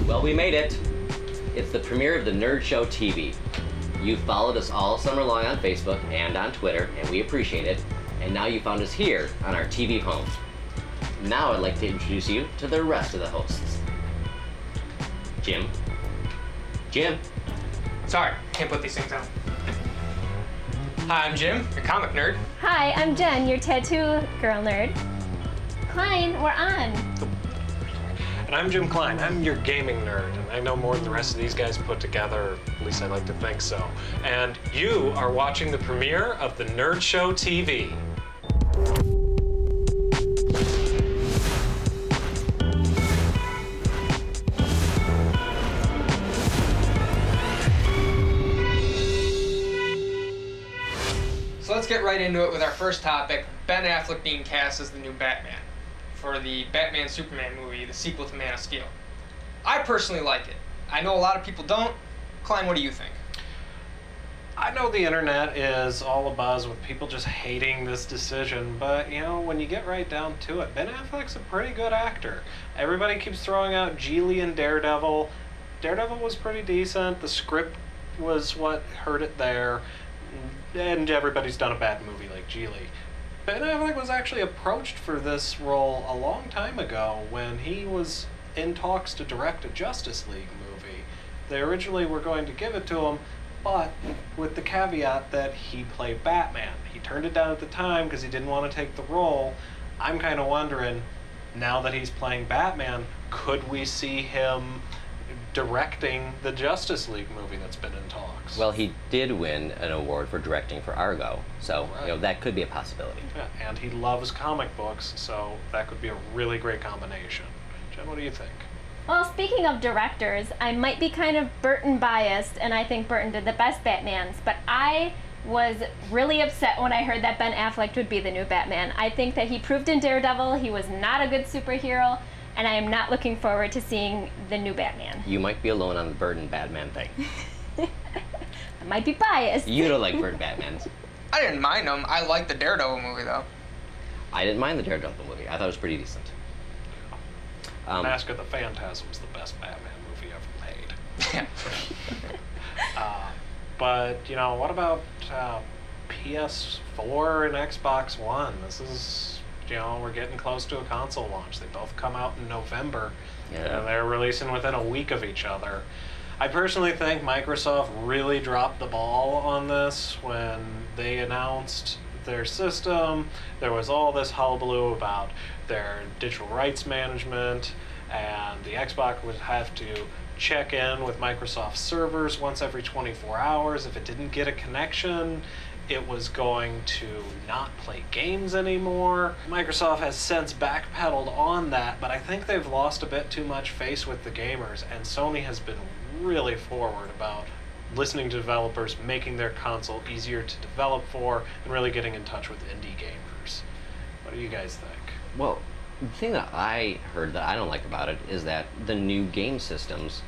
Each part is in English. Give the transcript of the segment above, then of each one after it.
Well, we made it. It's the premiere of the Nerd Show TV. You've followed us all summer long on Facebook and on Twitter, and we appreciate it. And now you found us here on our TV home. Now I'd like to introduce you to the rest of the hosts. Jim. Jim. Sorry, can't put these things on. Hi, I'm Jim, your comic nerd. Hi, I'm Jen, your tattoo girl nerd. Klein, we're on. And I'm Jim Klein. I'm your gaming nerd, and I know more than the rest of these guys put together, at least I like to think so. And you are watching the premiere of the Nerd Show TV. So let's get right into it with our first topic, Ben Affleck being cast as the new Batman for the Batman-Superman movie, the sequel to Man of Steel. I personally like it. I know a lot of people don't. Klein, what do you think? I know the internet is all abuzz with people just hating this decision, but you know, when you get right down to it, Ben Affleck's a pretty good actor. Everybody keeps throwing out Geely and Daredevil. Daredevil was pretty decent. The script was what hurt it there. And everybody's done a bad movie like Geely. Ben Affleck was actually approached for this role a long time ago when he was in talks to direct a Justice League movie. They originally were going to give it to him, but with the caveat that he played Batman. He turned it down at the time because he didn't want to take the role. I'm kind of wondering, now that he's playing Batman, could we see him directing the Justice League movie that's been in talks? Well, he did win an award for directing for Argo, so Right. you know, that could be a possibility. Yeah, and he loves comic books, so that could be a really great combination. Jen, what do you think? Well, speaking of directors, I might be kind of Burton biased, and I think Burton did the best Batmans, but I was really upset when I heard that Ben Affleck would be the new Batman. I think that he proved in Daredevil he was not a good superhero, and I am not looking forward to seeing the new Batman. You might be alone on the Bird and Batman thing. I might be biased. You don't like Bird Batmans. I didn't mind them. I liked the Daredevil movie, though. I didn't mind the Daredevil movie. I thought it was pretty decent. Mask of the Phantasm's the best Batman movie ever made. But, you know, what about PS4 and Xbox One? This is, you know, we're getting close to a console launch. They both come out in November, Yeah. and they're releasing within a week of each other. I personally think Microsoft really dropped the ball on this when they announced their system. There was all this hullabaloo about their digital rights management, and the Xbox would have to check in with Microsoft servers once every 24 hours. If it didn't get a connection, it was going to not play games anymore. Microsoft has since backpedaled on that, but I think they've lost a bit too much face with the gamers, and Sony has been really forward about listening to developers, making their console easier to develop for, and really getting in touch with indie gamers. What do you guys think? Well, the thing that I heard that I don't like about it is that the new game systems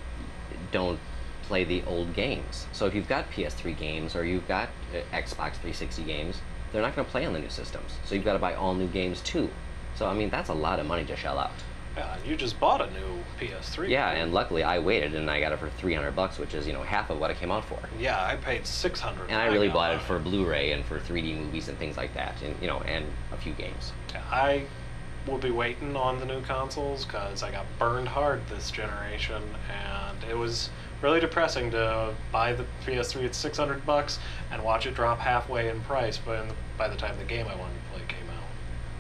don't play the old games. So if you've got PS3 games or you've got Xbox 360 games, they're not going to play on the new systems. So you've got to buy all new games too. So I mean, that's a lot of money to shell out. Yeah, you just bought a new PS3. Yeah, and luckily I waited and I got it for $300, which is, you know, half of what it came out for. Yeah, I paid $600. And I really bought it for Blu-ray and for 3D movies and things like that, and you know, and a few games. Yeah, I will be waiting on the new consoles because I got burned hard this generation, and it was really depressing to buy the PS3 at $600 and watch it drop halfway in price by the time the game I wanted to play came out.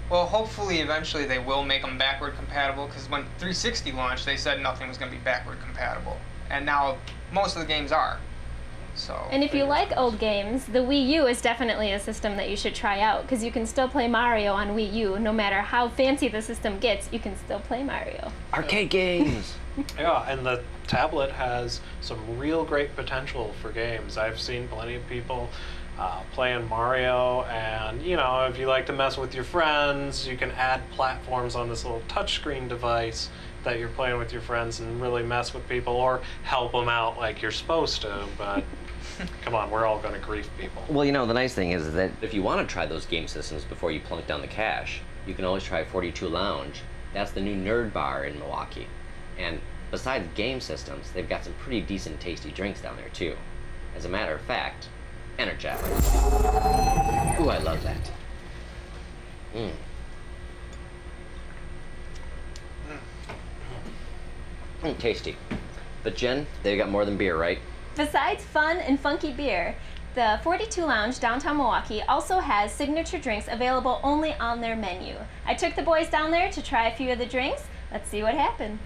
Well, hopefully, eventually, they will make them backward compatible, because when 360 launched, they said nothing was going to be backward compatible. And now, most of the games are. So. And if you like old games, the Wii U is definitely a system that you should try out, because you can still play Mario on Wii U. No matter how fancy the system gets, you can still play Mario. Arcade games! Yeah, and the tablet has some real great potential for games. I've seen plenty of people playing Mario, and you know, if you like to mess with your friends, you can add platforms on this little touchscreen device that you're playing with your friends and really mess with people or help them out like you're supposed to, but come on, we're all going to grief people. Well, you know, the nice thing is that if you want to try those game systems before you plunk down the cash, you can always try 42 Lounge. That's the new nerd bar in Milwaukee. And besides game systems, they've got some pretty decent tasty drinks down there too. As a matter of fact, Energizer. Ooh, I love that. Tasty. But Jen, they got more than beer, right? Besides fun and funky beer, the 42 Lounge downtown Milwaukee also has signature drinks available only on their menu. I took the boys down there to try a few of the drinks. Let's see what happened.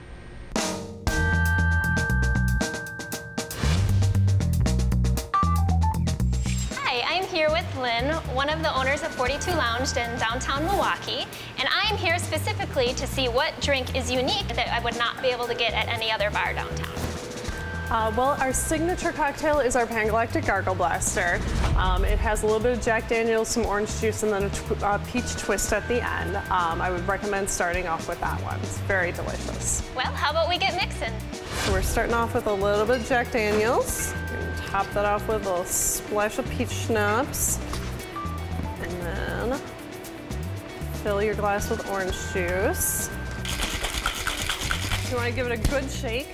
Hi, I'm here with Lynn, one of the owners of 42 Lounge in downtown Milwaukee, and I'm here specifically to see what drink is unique that I would not be able to get at any other bar downtown. Well, our signature cocktail is our Pan-Galactic Gargle Blaster. It has a little bit of Jack Daniels, some orange juice, and then a peach twist at the end. I would recommend starting off with that one. It's very delicious. Well, how about we get mixing? So we're starting off with a little bit of Jack Daniels. And top that off with a splash of peach schnapps. And then fill your glass with orange juice. You want to give it a good shake.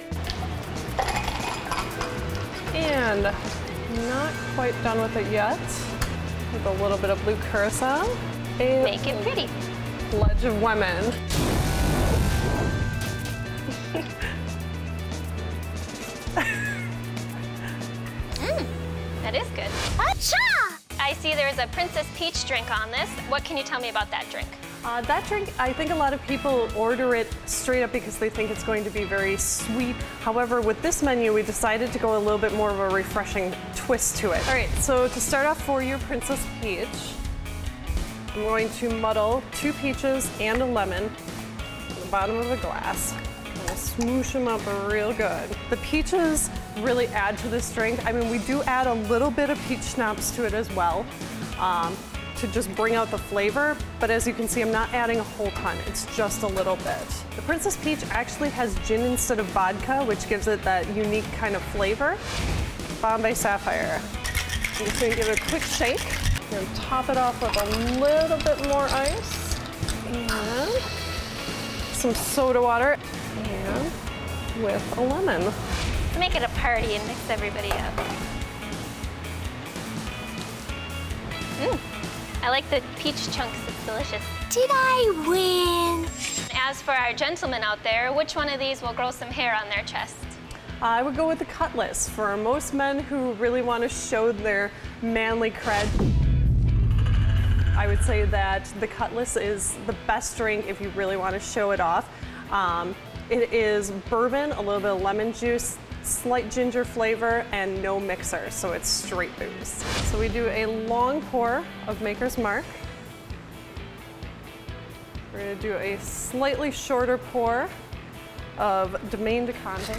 And not quite done with it yet. With a little bit of blue curacao. And make it pretty. Pledge of women. That is good. Achha! I see there's a Princess Peach drink on this. What can you tell me about that drink? That drink, I think a lot of people order it straight up because they think it's going to be very sweet. However, with this menu, we decided to go a little bit more of a refreshing twist to it. All right, so to start off for your Princess Peach, I'm going to muddle 2 peaches and a lemon at the bottom of a glass. We'll smoosh them up real good. The peaches really add to this drink. I mean, we do add a little bit of peach schnapps to it as well. To just bring out the flavor, but as you can see, I'm not adding a whole ton, it's just a little bit. The Princess Peach actually has gin instead of vodka, which gives it that unique kind of flavor. Bombay Sapphire. I'm just gonna give it a quick shake. I'm gonna top it off with a little bit more ice, and some soda water, and with a lemon. Let's make it a party and mix everybody up. I like the peach chunks, it's delicious. Did I win? As for our gentlemen out there, which one of these will grow some hair on their chest? I would go with the Cutlass. For most men who really want to show their manly cred, I would say that the Cutlass is the best drink if you really want to show it off. It is bourbon, a little bit of lemon juice, slight ginger flavor, and no mixer, so it's straight booze. So we do a long pour of Maker's Mark. We're gonna do a slightly shorter pour of Domaine de Conte.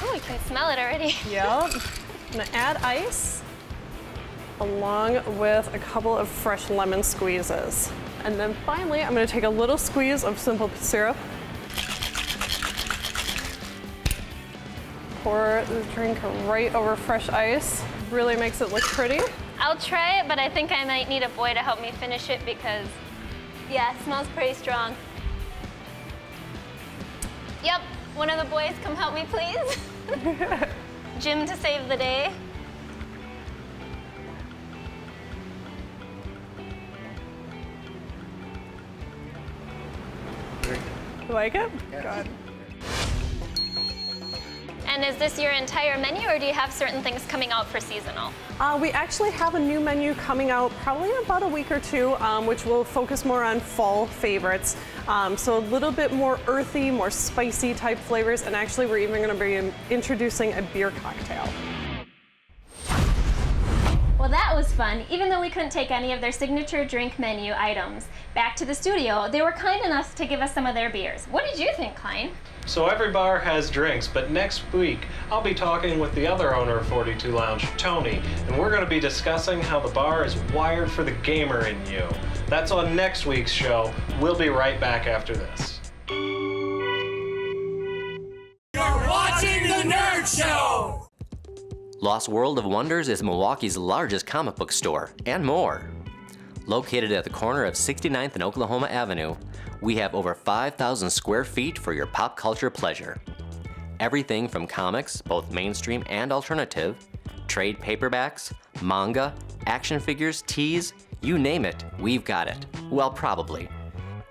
Oh, you can smell it already. Yep. I'm gonna add ice, along with a couple of fresh lemon squeezes. And then finally, I'm gonna take a little squeeze of simple syrup. Pour the drink right over fresh ice. Really makes it look pretty. I'll try it, but I think I might need a boy to help me finish it because, yeah, it smells pretty strong. Yep, one of the boys come help me, please. Jim to save the day. You like it? Yeah. Good. And is this your entire menu, or do you have certain things coming out for seasonal? We actually have a new menu coming out probably in about a week or two, which will focus more on fall favorites. So a little bit more earthy, more spicy type flavors, and actually we're even going to be introducing a beer cocktail. Well, that was fun. Even though we couldn't take any of their signature drink menu items back to the studio, they were kind enough to give us some of their beers. What did you think, Klein? So every bar has drinks, but next week I'll be talking with the other owner of 42 Lounge, Tony, and we're going to be discussing how the bar is wired for the gamer in you. That's on next week's show. We'll be right back after this. You're watching The Nerd Show! Lost World of Wonders is Milwaukee's largest comic book store, and more. Located at the corner of 69th and Oklahoma Avenue, we have over 5,000 square feet for your pop culture pleasure. Everything from comics, both mainstream and alternative, trade paperbacks, manga, action figures, tees, you name it, we've got it. Well, probably.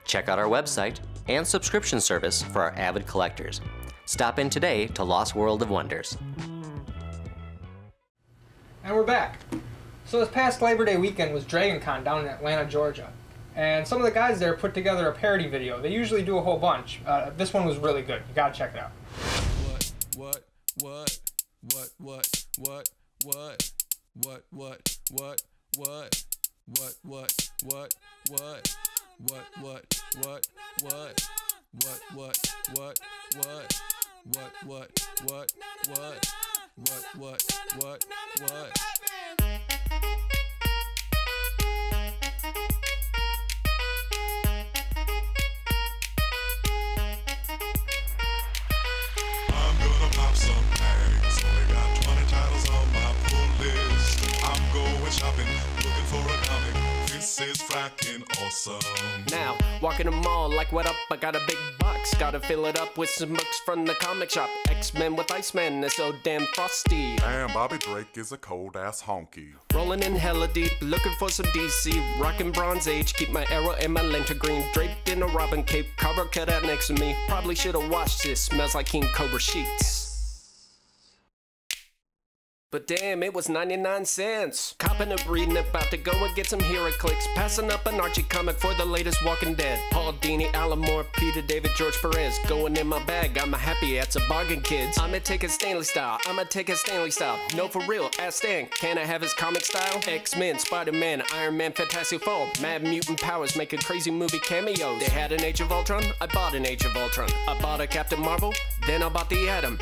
Check out our website and subscription service for our avid collectors. Stop in today to Lost World of Wonders. And we're back. So this past Labor Day weekend was DragonCon down in Atlanta, Georgia. And some of the guys there put together a parody video. They usually do a whole bunch. This one was really good. You gotta check it out. Now, walking the mall like what up, I got a big box. Gotta fill it up with some books from the comic shop. X-Men with Iceman, they're so damn frosty. Damn, Bobby Drake is a cold-ass honky. Rolling in hella deep, looking for some DC. Rocking Bronze Age, keep my arrow and my lantern green. Draped in a robin cape, cover cut out next to me. Probably should've washed this, smells like King Cobra sheets. But damn, it was 99 cents. Copping up, reading, about to go and get some hero clicks. Passing up an Archie comic for the latest Walking Dead. Paul Dini, Alan Moore, Peter David, George Perez. Going in my bag, I'm happy it's a bargain, kids. I'ma take a Stanley style, No, for real, ask Stan, can I have his comic style? X-Men, Spider-Man, Iron Man, Fantastic Four. Mad Mutant Powers, make a crazy movie cameos. They had an Age of Ultron, I bought an Age of Ultron. I bought a Captain Marvel, then I bought the Atom.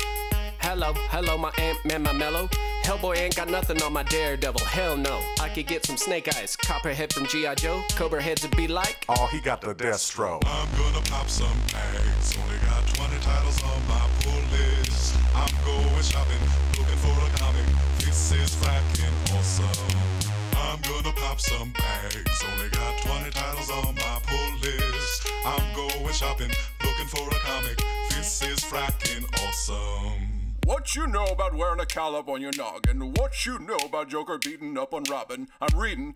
Hello, hello, my Ant-Man, my Mellow. Hellboy ain't got nothing on my Daredevil, hell no. I could get some Snake Eyes, Copperhead from G.I. Joe. Cobra Heads would be like, oh, he got the Destro. I'm gonna pop some bags, only got 20 titles on my pull list. I'm going shopping, looking for a comic, this is fracking awesome. I'm gonna pop some bags, only got 20 titles on my pull list. I'm going shopping, looking for a comic, this is fracking awesome. What you know about wearing a callop on your noggin? What you know about Joker beating up on Robin? I'm reading,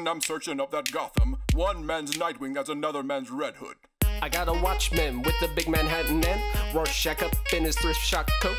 I'm searching up that Gotham. One man's Nightwing as another man's Red Hood. I got a Watchman with the big Manhattan and Rorschach up in his thrift shop coat.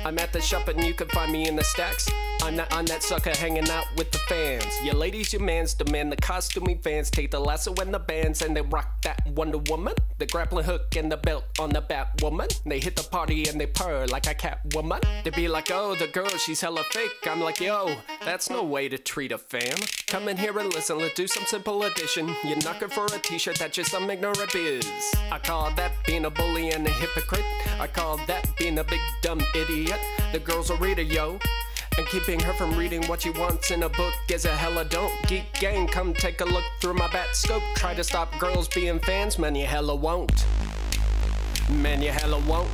I'm at the shop and you can find me in the stacks. I'm that sucker hanging out with the fans. Your ladies, your mans, demand the costuming fans. Take the lasso and the bands and they rock that Wonder Woman. The grappling hook and the belt on the Batwoman. They hit the party and they purr like a Catwoman. They be like, oh, the girl, she's hella fake. I'm like, yo, that's no way to treat a fan. Come in here and listen, let's do some simple addition. You're knocking for a t-shirt, that's just some ignorant biz. I call that being a bully and a hypocrite. I call that being a big dumb idiot. The girl's a reader, yo. And keeping her from reading what she wants in a book is a hella don't. Geek gang, come take a look through my bat scope. Try to stop girls being fans, man, you hella won't. Man, you hella won't.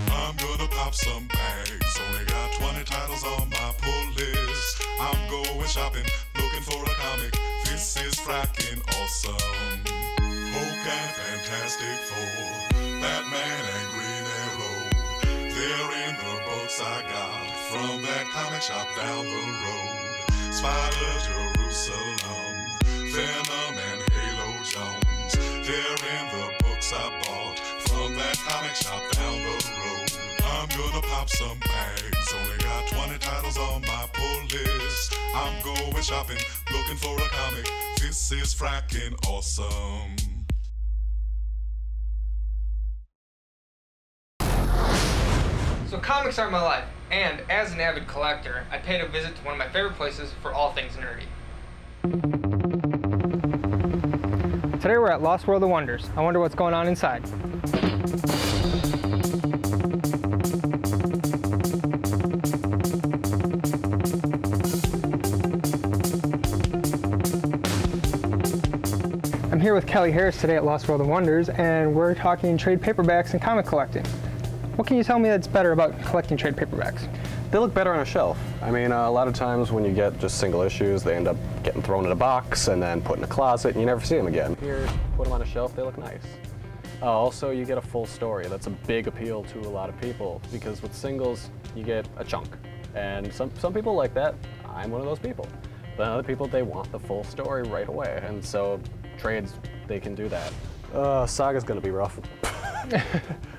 I'm gonna pop some bags, only got 20 titles on my pull list. I'm going shopping, looking for a comic, this is fracking awesome. Hulk and Fantastic Four, Batman and Green Arrow, they're in the books I got from that comic shop down the road. Spider Jerusalem, Venom and Halo Jones, they're in the books I bought from that comic shop down the road. I'm gonna pop some bags, only got 20 titles on my pull list. I'm going shopping, looking for a comic, this is fracking awesome. So comics are my life, and as an avid collector, I paid a visit to one of my favorite places for all things nerdy. Today we're at Lost World of Wonders. I wonder what's going on inside. I'm here with Kelly Harris today at Lost World of Wonders, and we're talking trade paperbacks and comic collecting. What can you tell me that's better about collecting trade paperbacks? They look better on a shelf. I mean, a lot of times when you get just single issues, they end up getting thrown in a box and then put in a closet, and you never see them again. Here, put them on a shelf, they look nice. Also, you get a full story. That's a big appeal to a lot of people, because with singles, you get a chunk. And some people like that. I'm one of those people. But other people, they want the full story right away. And so trades, they can do that. Saga's gonna be rough.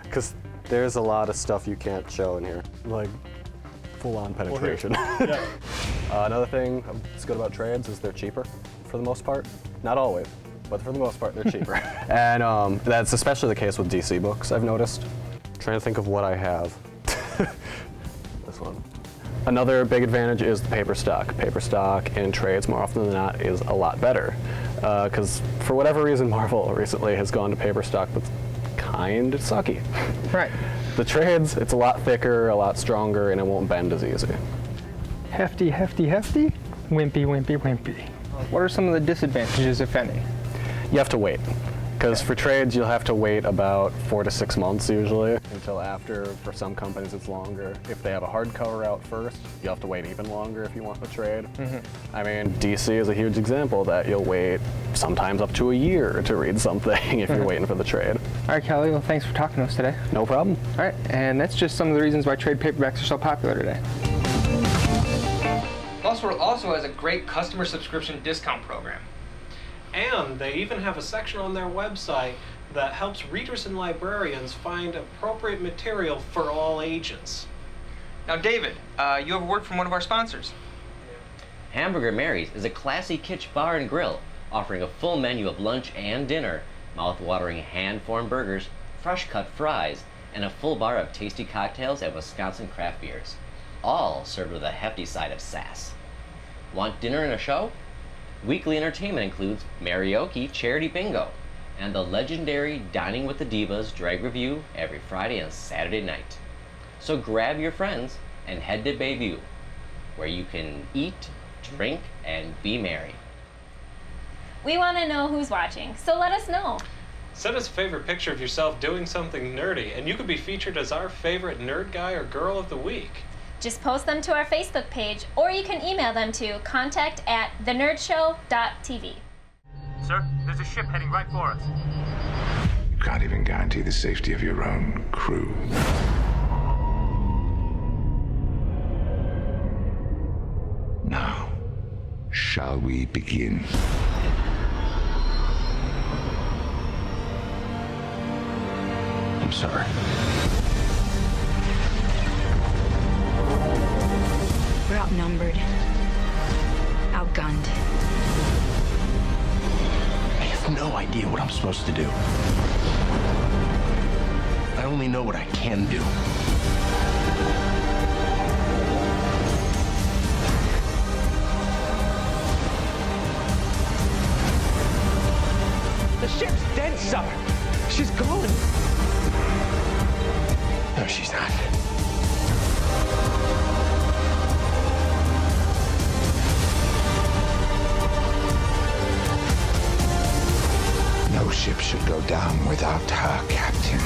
Because there's a lot of stuff you can't show in here. Like, full-on penetration. Yeah. Another thing that's good about trades is they're cheaper, for the most part. Not always, but for the most part, they're cheaper. And that's especially the case with DC books, I've noticed. I'm trying to think of what I have. This one. Another big advantage is the paper stock. Paper stock in trades, more often than not, is a lot better. Because for whatever reason, Marvel recently has gone to paper stock that's kind of sucky. Right. The trades, it's a lot thicker, a lot stronger, and it won't bend as easy. Hefty, hefty, hefty. Wimpy, wimpy, wimpy. What are some of the disadvantages, if any? You have to wait. Because for trades, you'll have to wait about 4 to 6 months usually, until after. For some companies, it's longer. If they have a hardcover out first, you'll have to wait even longer if you want the trade. I mean, DC is a huge example of that. You'll wait sometimes up to a year to read something if you're waiting for the trade. All right, Kelly, well, thanks for talking to us today. No problem. All right, and that's just some of the reasons why trade paperbacks are so popular today. Elseworld also has a great customer subscription discount program. And they even have a section on their website that helps readers and librarians find appropriate material for all ages. Now, David, you have a word from one of our sponsors. Hamburger Mary's is a classy kitsch bar and grill, offering a full menu of lunch and dinner, mouth-watering hand-formed burgers, fresh-cut fries, and a full bar of tasty cocktails and Wisconsin craft beers, all served with a hefty side of sass. Want dinner and a show? Weekly entertainment includes Karaoke Charity Bingo and the legendary Dining with the Divas drag review every Friday and Saturday night. So grab your friends and head to Bayview, where you can eat, drink, and be merry. We want to know who's watching, so let us know. Send us a favorite picture of yourself doing something nerdy, and you could be featured as our favorite nerd guy or girl of the week. Just post them to our Facebook page, or you can email them to contact@thenerdshow.tv. Sir, there's a ship heading right for us. You can't even guarantee the safety of your own crew. Now, shall we begin? I'm sorry. We're outnumbered, outgunned. I have no idea what I'm supposed to do. I only know what I can do. The ship's dead, sir. She's gone. No, she's not. No ship should go down without her captain.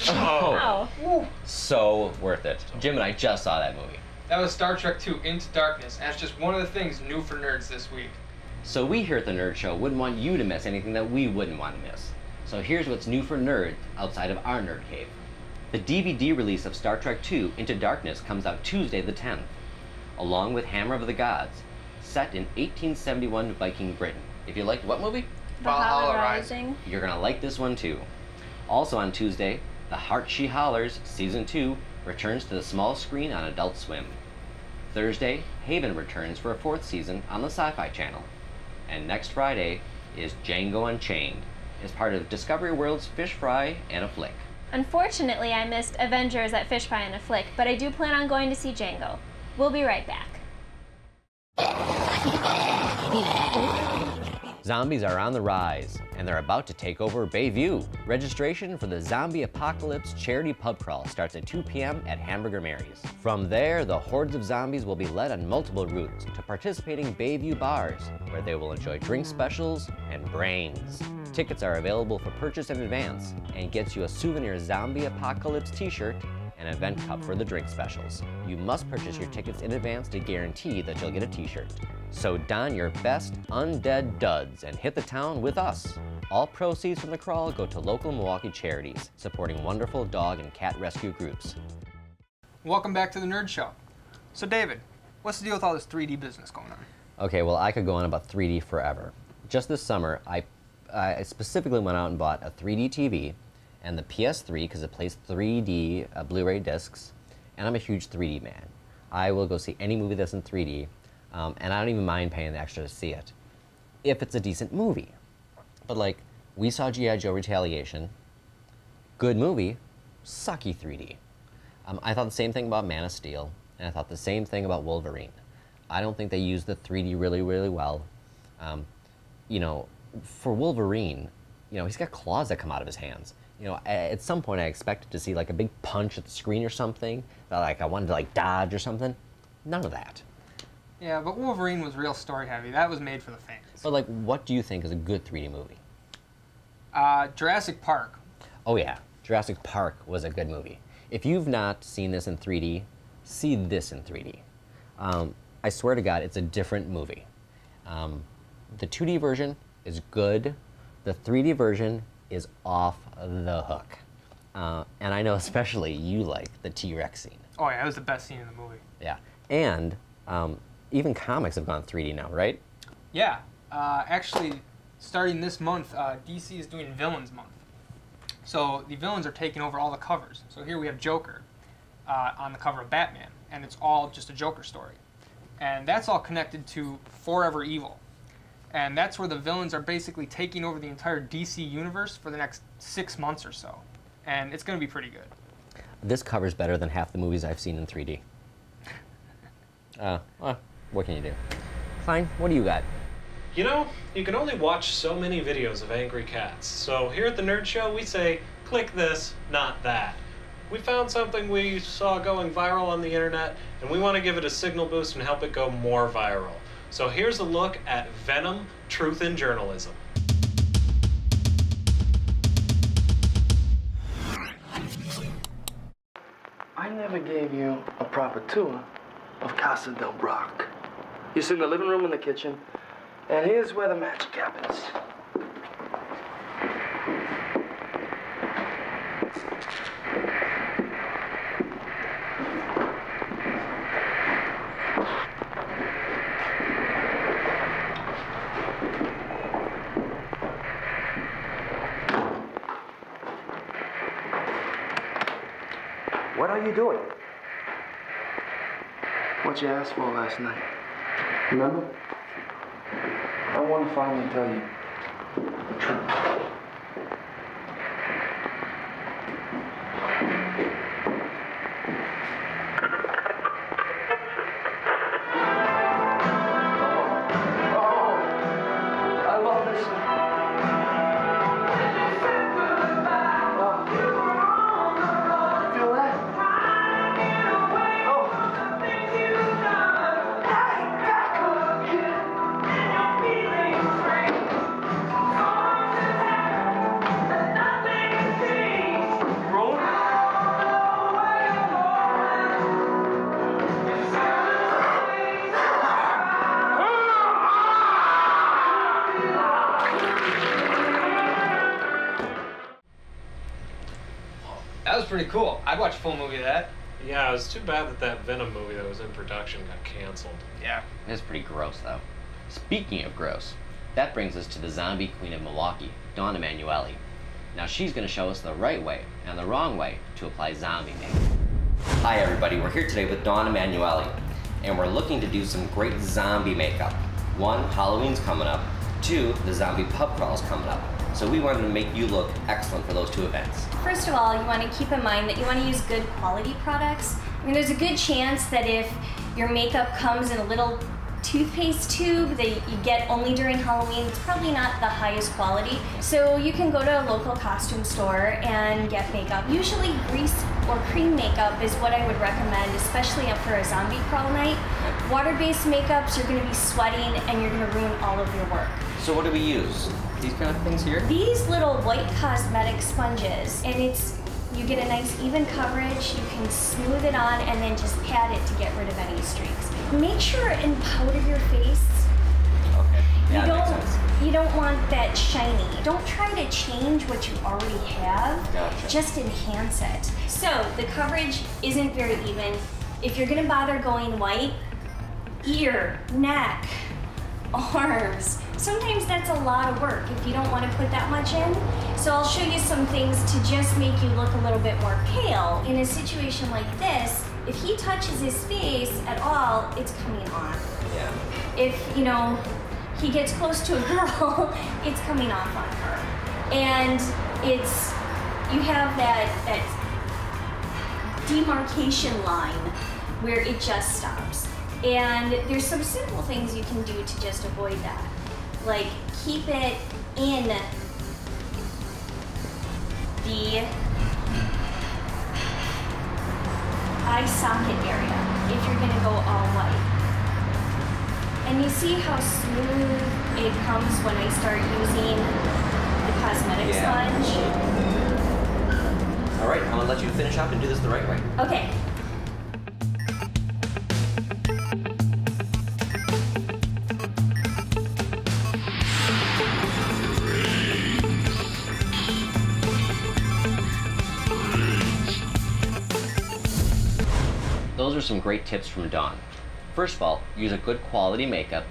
Oh, so worth it. Jim and I just saw that movie. That was Star Trek II Into Darkness, and that's just one of the things new for nerds this week. So we here at The Nerd Show wouldn't want you to miss anything that we wouldn't want to miss. So here's what's new for nerds outside of our nerd cave. The DVD release of Star Trek II Into Darkness comes out Tuesday the 10th, along with Hammer of the Gods, set in 1871 Viking Britain. If you liked what movie? Valhalla Rising. You're gonna like this one too. Also on Tuesday, The Heart She Hollers Season 2 returns to the small screen on Adult Swim. Thursday, Haven returns for a 4th season on the Sci-Fi Channel. And next Friday is Django Unchained, as part of Discovery World's Fish Fry and a Flick. Unfortunately, I missed Avengers at Fish Fry and a Flick, but I do plan on going to see Django. We'll be right back. Zombies are on the rise, and they're about to take over Bayview. Registration for the Zombie Apocalypse Charity Pub Crawl starts at 2 p.m. at Hamburger Mary's. From there, the hordes of zombies will be led on multiple routes to participating Bayview bars, where they will enjoy drink specials and brains. Tickets are available for purchase in advance and gets you a souvenir Zombie Apocalypse t-shirt and event cup for the drink specials. You must purchase your tickets in advance to guarantee that you'll get a t-shirt. So don your best undead duds and hit the town with us. All proceeds from the crawl go to local Milwaukee charities, supporting wonderful dog and cat rescue groups. Welcome back to the Nerd Show. So David, what's the deal with all this 3D business going on? Okay, well, I could go on about 3D forever. Just this summer, I specifically went out and bought a 3D TV and the PS3 because it plays 3D Blu-ray discs, and I'm a huge 3D man. I will go see any movie that's in 3D, and I don't even mind paying the extra to see it, if it's a decent movie. But like, we saw G.I. Joe Retaliation, good movie, sucky 3D. I thought the same thing about Man of Steel, and I thought the same thing about Wolverine. I don't think they used the 3D really, really well. You know, for Wolverine, you know, he's got claws that come out of his hands. You know, at some point I expected to see like a big punch at the screen or something, that like I wanted to like dodge or something. None of that. Yeah, but Wolverine was real story heavy. That was made for the fans. But like, what do you think is a good 3D movie? Jurassic Park. Oh yeah, Jurassic Park was a good movie. If you've not seen this in 3D, see this in 3D. I swear to God, it's a different movie. The 2D version is good. The 3D version is off the hook. And I know especially you like the T-Rex scene. Oh yeah, it was the best scene in the movie. Yeah, and even comics have gone 3D now, right? Yeah, actually, starting this month, DC is doing Villains Month. So the villains are taking over all the covers. So here we have Joker on the cover of Batman, and it's all just a Joker story. And that's all connected to Forever Evil. And that's where the villains are basically taking over the entire DC universe for the next 6 months or so. And it's going to be pretty good. This cover's better than half the movies I've seen in 3D. Well, what can you do? Fine, what do you got? You know, you can only watch so many videos of angry cats. So here at the Nerd Show, we say, click this, not that. We found something we saw going viral on the internet, and we want to give it a signal boost and help it go more viral. So here's a look at Venom Truth in Journalism. I never gave you a proper tour of Casa del Broc. You see the living room and the kitchen, and here's where the magic happens. What are you doing? What you asked for last night. Remember? I want to finally tell you the truth. Oh, I love this. That was pretty cool. I'd watch a full movie of that. Yeah, it was too bad that that Venom movie that was in production got canceled. Yeah. It's pretty gross, though. Speaking of gross, that brings us to the zombie queen of Milwaukee, Dawn Emanuele. Now she's going to show us the right way and the wrong way to apply zombie makeup. Hi everybody, we're here today with Dawn Emanuele, and we're looking to do some great zombie makeup. 1, Halloween's coming up. 2, the zombie pub crawl's coming up. So we wanted to make you look excellent for those 2 events. First of all, you want to keep in mind that you want to use good quality products. I mean, there's a good chance that if your makeup comes in a little toothpaste tube that you get only during Halloween. It's probably not the highest quality. So you can go to a local costume store and get makeup. Usually grease or cream makeup is what I would recommend, especially for a zombie crawl night. Water-based makeups, you're gonna be sweating and you're gonna ruin all of your work. So what do we use? These kind of things here? These little white cosmetic sponges, and you get a nice even coverage, you can smooth it on and then just pat it to get rid of any streaks. Make sure and powder your face. Okay, yeah, that makes sense. You don't want that shiny. Don't try to change what you already have, Gotcha. Just enhance it. So the coverage isn't very even. If you're gonna bother going white, ear, neck, arms, sometimes that's a lot of work if you don't want to put that much in. So I'll show you some things to just make you look a little bit more pale. In a situation like this, if he touches his face at all, it's coming on. Yeah. If, he gets close to a girl, it's coming off on her. And you have that demarcation line where it just stops. And there's some simple things you can do to just avoid that. Like keep it in the eye socket area if you're gonna go all white. And you see how smooth it comes when I start using the cosmetic sponge? All right, I'm gonna let you finish up and do this the right way. Okay. Those are some great tips from Dawn. First of all, use a good quality makeup,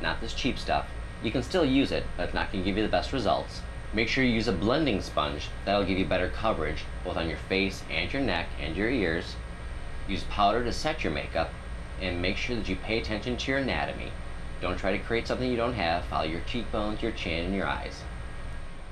not this cheap stuff. You can still use it, but it's not going to give you the best results. Make sure you use a blending sponge. That'll give you better coverage, both on your face and your neck and your ears. Use powder to set your makeup, and make sure that you pay attention to your anatomy. Don't try to create something you don't have. Follow your cheekbones, your chin, and your eyes.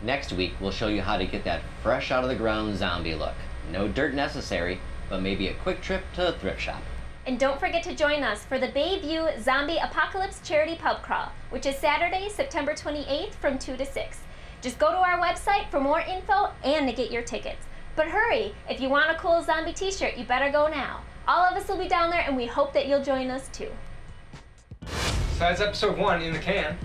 Next week, we'll show you how to get that fresh out of the ground zombie look. No dirt necessary, but maybe a quick trip to a thrift shop. And don't forget to join us for the Bayview Zombie Apocalypse Charity Pub Crawl, which is Saturday, September 28th from 2 to 6. Just go to our website for more info and to get your tickets. But hurry, if you want a cool zombie t-shirt, you better go now. All of us will be down there and we hope that you'll join us too. So that's episode 1 in the can.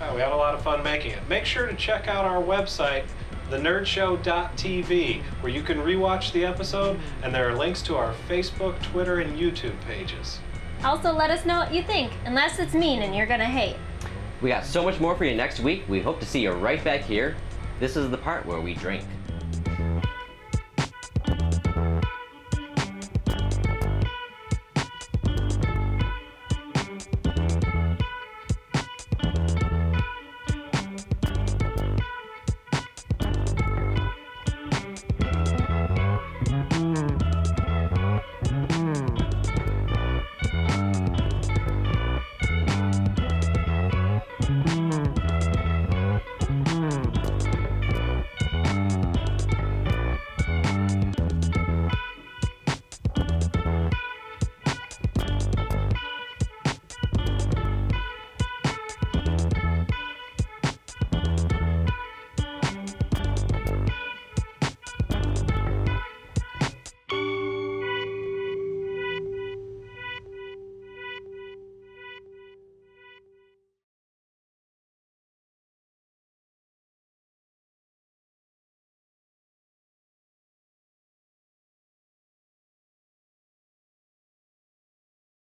Oh, we had a lot of fun making it. Make sure to check out our website, thenerdshow.tv, where you can rewatch the episode, and there are links to our Facebook, Twitter, and YouTube pages. Also, let us know what you think, unless it's mean and you're gonna hate. We got so much more for you next week. We hope to see you right back here. This is the part where we drink.